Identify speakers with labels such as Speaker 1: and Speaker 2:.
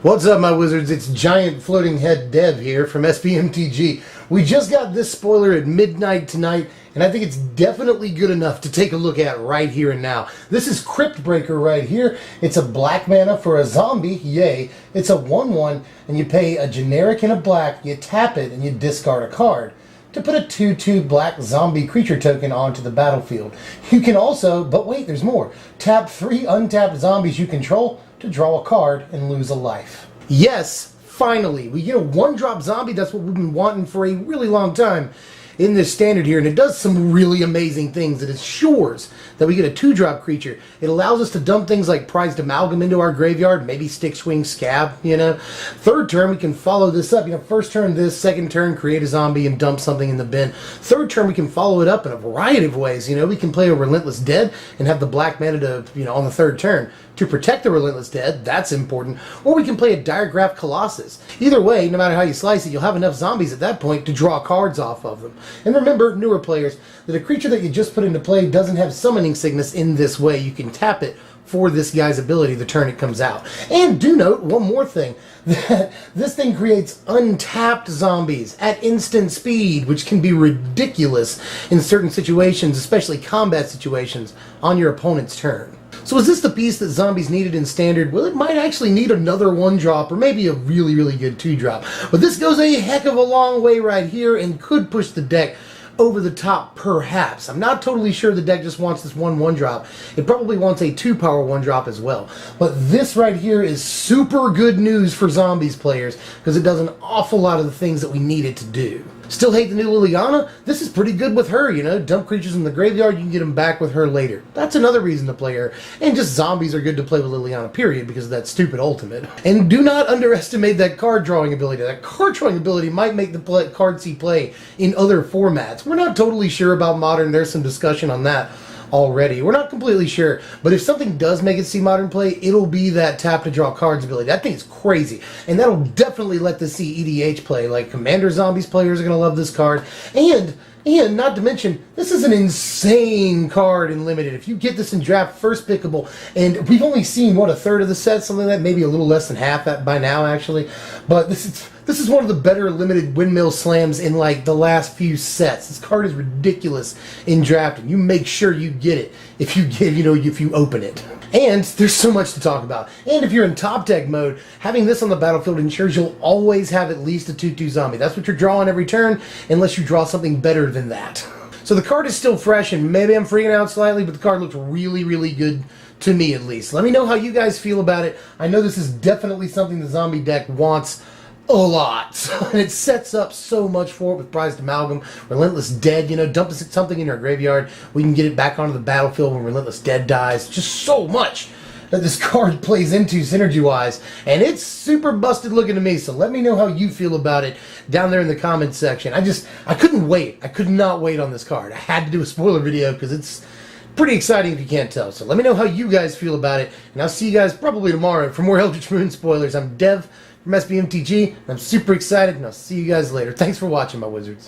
Speaker 1: What's up, my wizards? It's Giant Floating Head Dev here from mtg. We just got this spoiler at midnight tonight, and I think it's definitely good enough to take a look at right here and now. This is Cryptbreaker right here. It's a black mana for a zombie, yay. It's a 1/1, and you pay a generic and a black, you tap it, and you discard a card to put a 2/2 black zombie creature token onto the battlefield. You can also, but wait, there's more, tap 3 untapped zombies you control to draw a card and lose a life. Yes, finally, we get a 1-drop zombie. That's what we've been wanting for a really long time in this standard here, and it does some really amazing things. It ensures that we get a 2-drop creature. It allows us to dump things like prized amalgam into our graveyard, maybe stick swing scab, Third turn we can follow this up, first turn this, second turn create a zombie and dump something in the bin. Third turn we can follow it up in a variety of ways. We can play a Relentless Dead and have the black mana to, on the third turn to protect the Relentless Dead. That's important. Or we can play a Diregraph Colossus. Either way, no matter how you slice it, you'll have enough zombies at that point to draw cards off of them. And remember, newer players, that a creature that you just put into play doesn't have Summoning Sickness in this way. You can tap it for this guy's ability the turn it comes out. And do note one more thing, that this thing creates untapped zombies at instant speed, which can be ridiculous in certain situations, especially combat situations, on your opponent's turn. So is this the piece that zombies needed in Standard? Well, it might actually need another 1-drop, or maybe a really, really good 2-drop. But this goes a heck of a long way right here and could push the deck over the top, perhaps. I'm not totally sure the deck just wants this 1-drop. It probably wants a 2-power 1-drop as well. But this right here is super good news for zombies players, because it does an awful lot of the things that we need it to do. Still hate the new Liliana? This is pretty good with her, Dump creatures in the graveyard, you can get them back with her later. That's another reason to play her. And just zombies are good to play with Liliana, period, because of that stupid ultimate. And do not underestimate that card drawing ability. That card drawing ability might make the card see play in other formats. We're not totally sure about Modern. There's some discussion on that already. We're not completely sure, but if something does make it see Modern play, it'll be that tap to draw cards ability. That thing is crazy, and that'll definitely let this see EDH play. Like Commander Zombies players are going to love this card, and not to mention, this is an insane card in Limited. If you get this in draft, first pickable, and we've only seen, what, a third of the set, something like that, maybe a little less than half that by now, actually, but this is one of the better Limited windmill slams in, like, the last few sets. This card is ridiculous in drafting. You make sure you get it if you get, if you open it. And there's so much to talk about. And if you're in top deck mode, having this on the battlefield ensures you'll always have at least a 2/2 zombie. That's what you're drawing every turn, unless you draw something better than that. So the card is still fresh, and maybe I'm freaking out slightly, but the card looks really, really good to me, at least. Let me know how you guys feel about it. I know this is definitely something the zombie deck wants a lot, and it sets up so much for it with prized amalgam, Relentless Dead, dump something in our graveyard, we can get it back onto the battlefield when Relentless Dead dies. Just so much that this card plays into synergy-wise, and it's super busted looking to me, so let me know how you feel about it down there in the comments section. I couldn't wait. I could not wait on this card. I had to do a spoiler video because it's pretty exciting if you can't tell. So let me know how you guys feel about it, and I'll see you guys probably tomorrow for more Eldritch Moon spoilers. I'm Dev from mtg, and I'm super excited, and I'll see you guys later. Thanks for watching, my wizards.